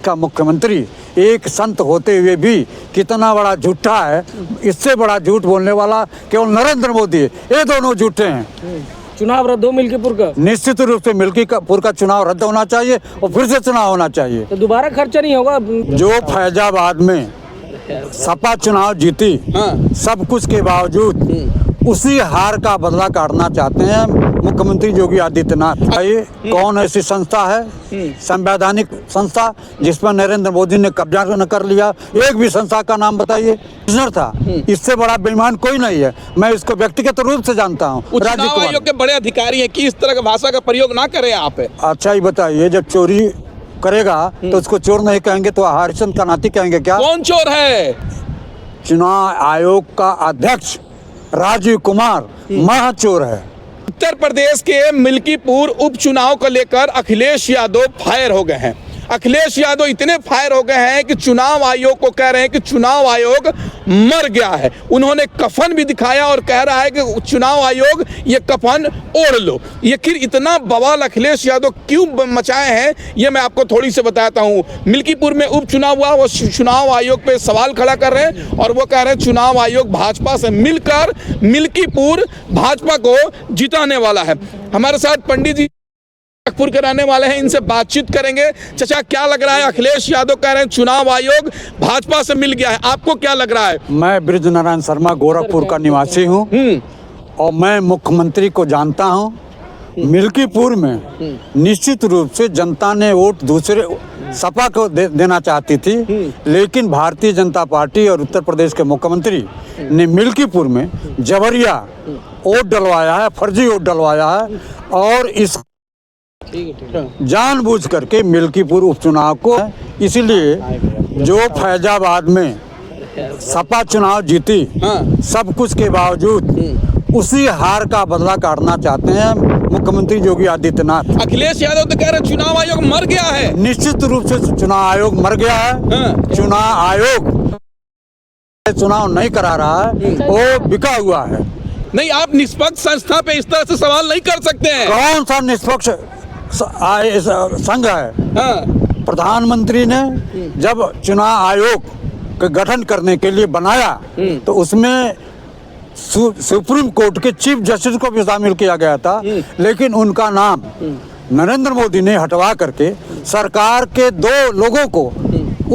का मुख्यमंत्री एक संत होते हुए भी कितना बड़ा झूठा है। इससे बड़ा झूठ बोलने वाला केवल नरेंद्र मोदी है। ये दोनों झूठे हैं। चुनाव रद्द हो मिल्कीपुर का? निश्चित रूप से मिल्कीपुर का चुनाव रद्द होना चाहिए और फिर से चुनाव होना चाहिए। तो दोबारा खर्चा नहीं होगा? जो फैजाबाद में सपा चुनाव जीती, सब कुछ के बावजूद उसी हार का बदला काटना चाहते हैं मुख्यमंत्री योगी आदित्यनाथ। ये कौन ऐसी संस्था है, संवैधानिक संस्था, जिस पर नरेंद्र मोदी ने कब्जा न कर लिया? एक भी संस्था का नाम बताइए। कमिश्नर था, इससे बड़ा बेईमान कोई नहीं है। मैं इसको व्यक्तिगत रूप से जानता हूँ। चुनाव आयोग के बड़े अधिकारी हैं कि इस तरह की भाषा का प्रयोग ना करें आप। अच्छा ही बताइए, जब चोरी करेगा तो उसको चोर नहीं कहेंगे तो हरिश्चंद्र का नाती कहेंगे क्या? कौन चोर है? चुनाव आयोग का अध्यक्ष राजीव कुमार महाचोर है। उत्तर प्रदेश के मिल्कीपुर उपचुनाव को लेकर अखिलेश यादव फायर हो गए हैं। अखिलेश यादव इतने फायर हो गए हैं कि चुनाव आयोग को कह रहे हैं कि चुनाव आयोग मर गया है। उन्होंने कफन भी दिखाया और कह रहा है कि चुनाव आयोग ये कफन ओढ़ लो। ये फिर इतना बवाल अखिलेश यादव क्यों मचाए हैं, ये मैं आपको थोड़ी सी बताता हूँ। मिल्कीपुर में उपचुनाव हुआ, वो चुनाव आयोग पे सवाल खड़ा कर रहे हैं और वो कह रहे हैं चुनाव आयोग भाजपा से मिलकर मिल्कीपुर भाजपा को जिताने वाला है। हमारे साथ पंडित जी नागपुर के रहने वाले हैं, इनसे बातचीत करेंगे। चाचा, क्या लग रहा है? अखिलेश यादव कह रहे हैं चुनाव आयोग भाजपा से मिल गया है, आपको क्या लग रहा है? मैं बृजनारायण शर्मा गोरखपुर का निवासी हूँ और मैं मुख्यमंत्री को जानता हूँ। मिल्कीपुर में निश्चित रूप से जनता ने वोट दूसरे सपा को देना चाहती थी, लेकिन भारतीय जनता पार्टी और उत्तर प्रदेश के मुख्यमंत्री ने मिल्कीपुर में जबरिया वोट डलवाया है, फर्जी वोट डलवाया है और इस जानबूझ करके मिल्कीपुर उपचुनाव को, इसलिए जो फैजाबाद में सपा चुनाव जीती, सब कुछ के बावजूद उसी हार का बदला काटना चाहते हैं मुख्यमंत्री योगी आदित्यनाथ। अखिलेश यादव तो कह रहे हैं चुनाव आयोग मर गया है। निश्चित रूप से चुनाव आयोग मर गया है। चुनाव आयोग चुनाव नहीं करा रहा है, वो बिका हुआ है। नहीं, आप निष्पक्ष संस्था पे इस तरह से सवाल नहीं कर सकते हैं। कौन सा निष्पक्ष संघ है? प्रधानमंत्री ने जब चुनाव आयोग का गठन करने के लिए बनाया तो उसमें सुप्रीम कोर्ट के चीफ जस्टिस को भी शामिल किया गया था, लेकिन उनका नाम नरेंद्र मोदी ने हटवा करके सरकार के 2 लोगों को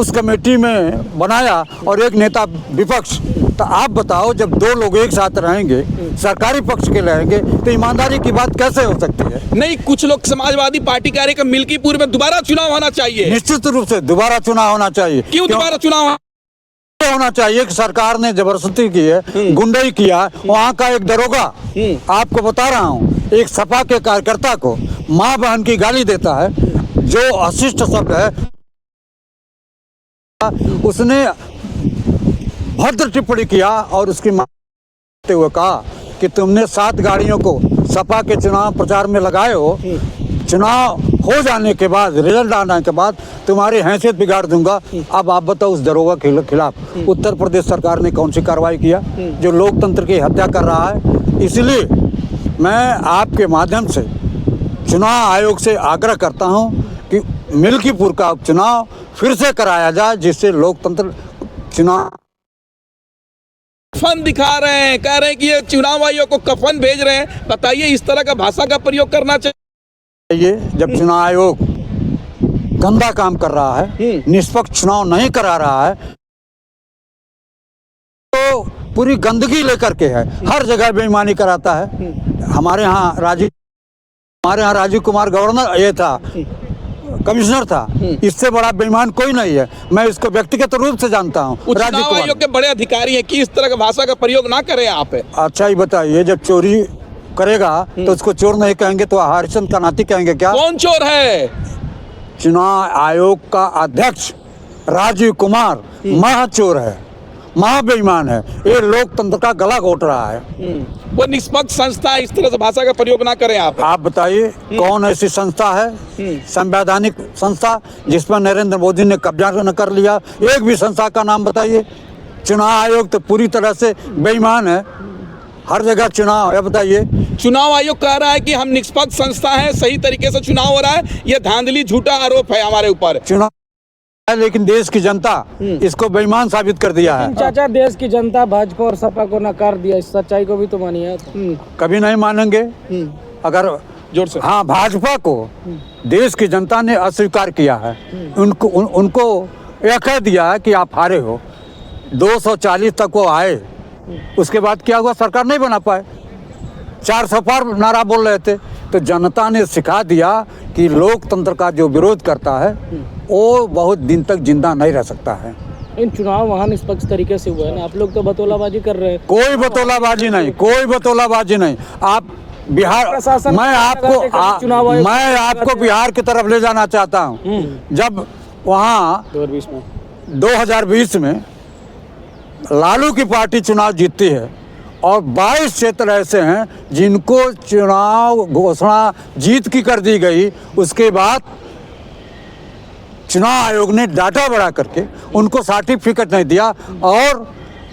उस कमेटी में बनाया और एक नेता विपक्ष। तो आप बताओ, जब 2 लोग एक साथ रहेंगे, सरकारी पक्ष के रहेंगे, तो ईमानदारी की बात कैसे हो सकती है? नहीं, कुछ लोग समाजवादी पार्टी कह रहे हैं कि मिल्कीपुर में दोबारा चुनाव होना चाहिए। निश्चित रूप से दोबारा चुनाव होना चाहिए। क्यों दोबारा चुनाव होना चाहिए कि सरकार ने जबरदस्ती की है, गुंडाई किया। वहाँ का एक दरोगा, आपको बता रहा हूँ, एक सपा के कार्यकर्ता को माँ बहन की गाली देता है, जो अशिष्ट शब्द है। उसने भद्र टिप्पणी किया और उसकी मां हुए कहा कि तुमने 7 गाड़ियों को सपा के चुनाव प्रचार में लगाए हो, चुनाव हो जाने के बाद, रिजल्ट आने के बाद तुम्हारी हैसियत बिगाड़ दूंगा। अब आप बताओ, उस दरोगा के खिलाफ उत्तर प्रदेश सरकार ने कौन सी कार्रवाई किया जो लोकतंत्र की हत्या कर रहा है? इसलिए मैं आपके माध्यम से चुनाव आयोग से आग्रह करता हूं कि मिल्कीपुर का उपचुनाव फिर से कराया जाए, जिससे लोकतंत्र चुनाव कफन दिखा रहे हैं, कह रहे हैं कि ये चुनाव आयोग को कफन भेज रहे हैं। बताइए, इस तरह का भाषा का प्रयोग करना चाहिए? जब चुनाव आयोग गंदा काम कर रहा है, निष्पक्ष चुनाव नहीं करा रहा है, तो पूरी गंदगी लेकर के है, हर जगह बेईमानी कराता है। हमारे यहाँ राजीव कुमार गवर्नर ये था, कमिश्नर था। इससे बड़ा बेईमान कोई नहीं है। मैं इसको व्यक्तिगत रूप से जानता हूँ। चुनाव आयोग के बड़े अधिकारी हैं कि इस तरह की भाषा का प्रयोग ना करें आप। अच्छा ही बताइए, जब चोरी करेगा तो उसको चोर नहीं कहेंगे तो हरिश्चंद्र का नाती कहेंगे क्या? कौन चोर है? चुनाव आयोग का अध्यक्ष राजीव कुमार महाचोर है, महाबेईमान है। ये लोकतंत्र का गला घोट रहा है। वो निष्पक्ष संस्था, इस तरह से भाषा का प्रयोग ना करें आप। आप बताइए, कौन ऐसी संस्था है, संवैधानिक संस्था, जिस पर नरेंद्र मोदी ने कब्जा न कर लिया? एक भी संस्था का नाम बताइए। चुनाव आयोग तो पूरी तरह से बेईमान है, हर जगह चुनाव है। बताइए, चुनाव आयोग कह रहा है कि हम निष्पक्ष संस्था है, सही तरीके से चुनाव हो रहा है। ये धांधली झूठा आरोप है हमारे ऊपर। चुनाव लेकिन देश की जनता इसको बेईमान साबित कर दिया है। चाचा, देश की जनता भाजपा और सपा को नकार दिया, इस सच्चाई को भी तो मानिए। कभी नहीं मानेंगे। अगर जोर से। हाँ, भाजपा को देश की जनता ने अस्वीकार किया है। उनको यह कह दिया है कि आप हारे हो। 240 तक वो आए, उसके बाद क्या हुआ? सरकार नहीं बना पाए। 400 पार नारा बोल रहे थे। तो जनता ने सिखा दिया कि लोकतंत्र का जो विरोध करता है वो बहुत दिन तक जिंदा नहीं रह सकता है। इन चुनाव वहाँ निष्पक्ष तरीके से हुआ है ना, आप लोग तो बतौलाबाजी कर रहे हैं। कोई बतौलाबाजी नहीं, कोई बतौलाबाजी नहीं। आप बिहार, प्रशासन मैं आपको बिहार की तरफ ले जाना चाहता हूँ। जब वहाँ 2020 में लालू की पार्टी चुनाव जीतती है और 22 क्षेत्र ऐसे हैं जिनको चुनाव घोषणा जीत की कर दी गई, उसके बाद चुनाव आयोग ने डाटा बढ़ा करके उनको सर्टिफिकेट नहीं दिया और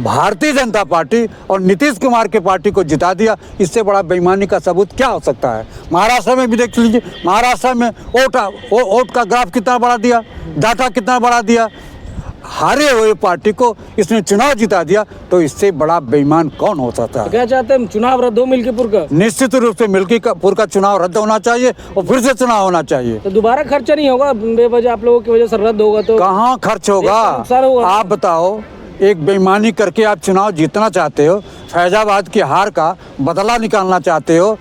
भारतीय जनता पार्टी और नीतीश कुमार के पार्टी को जिता दिया। इससे बड़ा बेईमानी का सबूत क्या हो सकता है? महाराष्ट्र में भी देख लीजिए, महाराष्ट्र में वोट का ग्राफ कितना बढ़ा दिया, डाटा कितना बढ़ा दिया। हारे हुए पार्टी को इसने चुनाव जिता दिया, तो इससे बड़ा बेईमान कौन हो सकता है? क्या चाहते हैं? चुनाव रद्द हो मिल्कीपुर का? निश्चित रूप से मिल्कीपुर का चुनाव रद्द होना चाहिए और फिर से चुनाव होना चाहिए। तो दोबारा खर्चा नहीं होगा बेवजह? आप लोगों की वजह से रद्द होगा तो कहाँ खर्च होगा? नुकसान होगा। आप बताओ, एक बेईमानी करके आप चुनाव जीतना चाहते हो, फैजाबाद की हार का बदला निकालना चाहते हो।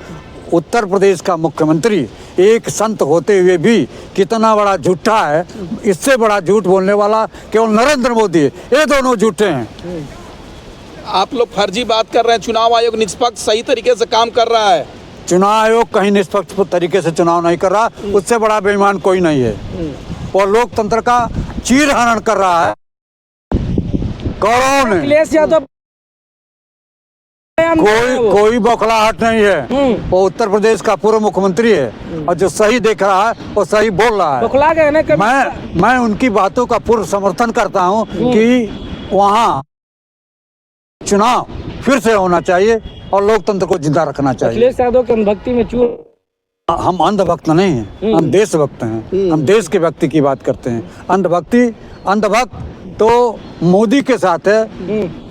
उत्तर प्रदेश का मुख्यमंत्री एक संत होते हुए भी कितना बड़ा झूठा है। इससे बड़ा झूठ बोलने वाला केवल नरेंद्र मोदी है। ये दोनों झूठे हैं। आप लोग फर्जी बात कर रहे हैं। चुनाव आयोग निष्पक्ष सही तरीके से काम कर रहा है। चुनाव आयोग कहीं निष्पक्ष तरीके से चुनाव नहीं कर रहा, उससे बड़ा बेईमान कोई नहीं है। और लोकतंत्र का चीरहरण कर रहा है। कौन है? अखिलेश यादव कोई बौखलाहट नहीं है। वो उत्तर प्रदेश का पूर्व मुख्यमंत्री है और जो सही देख रहा है वो सही बोल रहा है। बौखला गए ना कभी? मैं उनकी बातों का पूर्ण समर्थन करता हूं कि वहाँ चुनाव फिर से होना चाहिए और लोकतंत्र को जिंदा रखना चाहिए। अखिलेश यादव की अंधभक्ति में चूर। हम अंधभक्त नहीं हैं, हम देशभक्त हैं। हम देश के व्यक्ति की बात करते हैं। अंधभक्त तो मोदी के साथ है।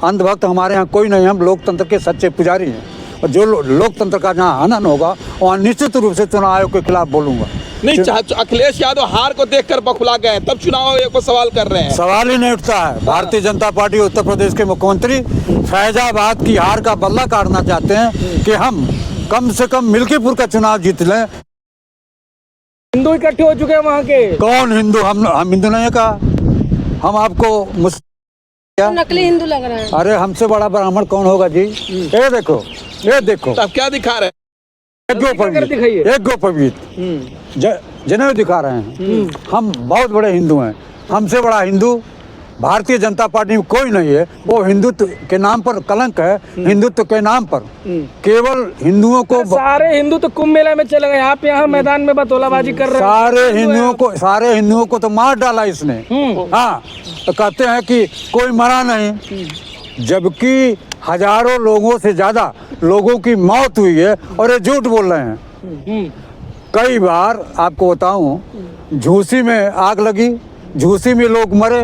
अंधभक्त हमारे यहाँ कोई नहीं। हम लोकतंत्र के सच्चे पुजारी हैं और जो लोकतंत्र का जहाँ हनन होगा वहाँ निश्चित रूप से चुनाव आयोग के खिलाफ बोलूंगा। नहीं, अखिलेश यादव हार को देखकर बौखला गए, तब चुनाव आयोग को सवाल कर रहे हैं। सवाल ही नहीं उठता है। भारतीय जनता पार्टी उत्तर प्रदेश के मुख्यमंत्री फैजाबाद की हार का बदला काटना चाहते हैं कि हम कम से कम मिल्कीपुर का चुनाव जीत लें। हिंदू इकट्ठे हो चुके हैं वहाँ के। कौन हिंदू? हम हिंदू नहीं है कहा। हम आपको क्या नकली हिंदू लग रहा है? अरे हमसे बड़ा ब्राह्मण कौन होगा जी? ये देखो, ये देखो। तब क्या दिखा रहे हैं? एक गोपवीत जनेऊ दिखा रहे हैं। हम बहुत बड़े हिंदू हैं। हमसे बड़ा हिंदू भारतीय जनता पार्टी में कोई नहीं है। वो हिंदुत्व के नाम पर कलंक है। हिंदुत्व के नाम पर केवल हिंदुओं को, सारे हिंदू तो कुंभ मेला में चले गए। आप यहाँ मैदान में बतौलाबाजी कर रहे हैं। सारे हिंदुओं को तो मार डाला इसने। हाँ, तो कहते हैं कि कोई मरा नहीं, जबकि हजारों लोगों से ज्यादा लोगों की मौत हुई है और ये झूठ बोल रहे हैं। कई बार आपको बताऊं, झूसी में आग लगी, झूसी में लोग मरे,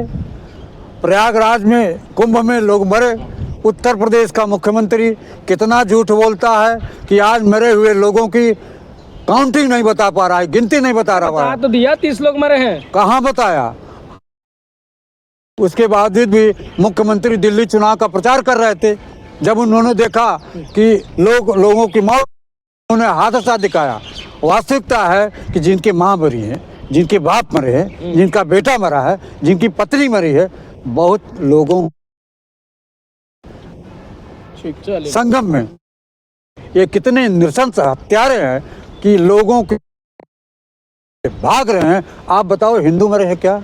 प्रयागराज में कुंभ में लोग मरे। उत्तर प्रदेश का मुख्यमंत्री कितना झूठ बोलता है कि आज मरे हुए लोगों की काउंटिंग नहीं बता पा रहा है, गिनती नहीं बता रहा है। तो दिया 30 लोग मरे हैं। कहाँ बताया? उसके बावजूद भी मुख्यमंत्री दिल्ली चुनाव का प्रचार कर रहे थे। जब उन्होंने देखा कि लोगों की मौत, उन्होंने हादसा दिखाया। वास्तविकता है कि जिनकी माँ मरी है, जिनके बाप मरे हैं, जिनका बेटा मरा है, जिनकी पत्नी मरी है, बहुत लोगों संगम में ये कितने नृशंस हत्यारे हैं कि लोगों के भाग रहे हैं। आप बताओ, हिंदू मरे हैं क्या?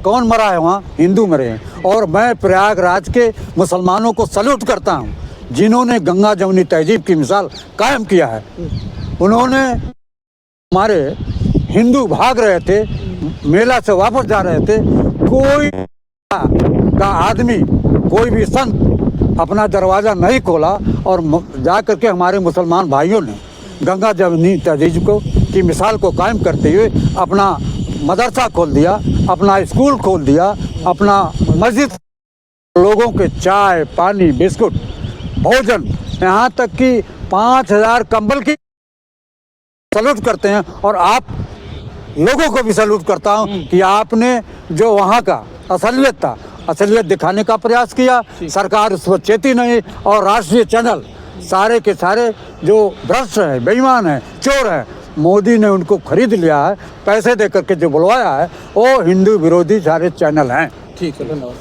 कौन मरा है वहाँ? हिंदू मरे हैं। और मैं प्रयागराज के मुसलमानों को सल्यूट करता हूँ जिन्होंने गंगा जमुनी तहजीब की मिसाल कायम किया है। उन्होंने, हमारे हिंदू भाग रहे थे, मेला से वापस जा रहे थे, कोई का आदमी, कोई भी संत अपना दरवाज़ा नहीं खोला और जा करके हमारे मुसलमान भाइयों ने गंगा जमुनी तहजीब की मिसाल को कायम करते हुए अपना मदरसा खोल दिया, अपना स्कूल खोल दिया, अपना मस्जिद, लोगों के चाय पानी बिस्कुट भोजन, यहाँ तक कि 5,000 कंबल की सैल्यूट करते हैं। और आप लोगों को भी सैल्यूट करता हूँ कि आपने जो वहाँ का असलियत था, असलियत दिखाने का प्रयास किया। सरकार उस पर चेती नहीं, और राष्ट्रीय चैनल सारे के सारे जो भ्रष्ट हैं, बेईमान हैं, चोर हैं, मोदी ने उनको खरीद लिया है, पैसे दे करके जो बुलवाया है, वो हिंदू विरोधी सारे चैनल हैं। ठीक है, धन्यवाद।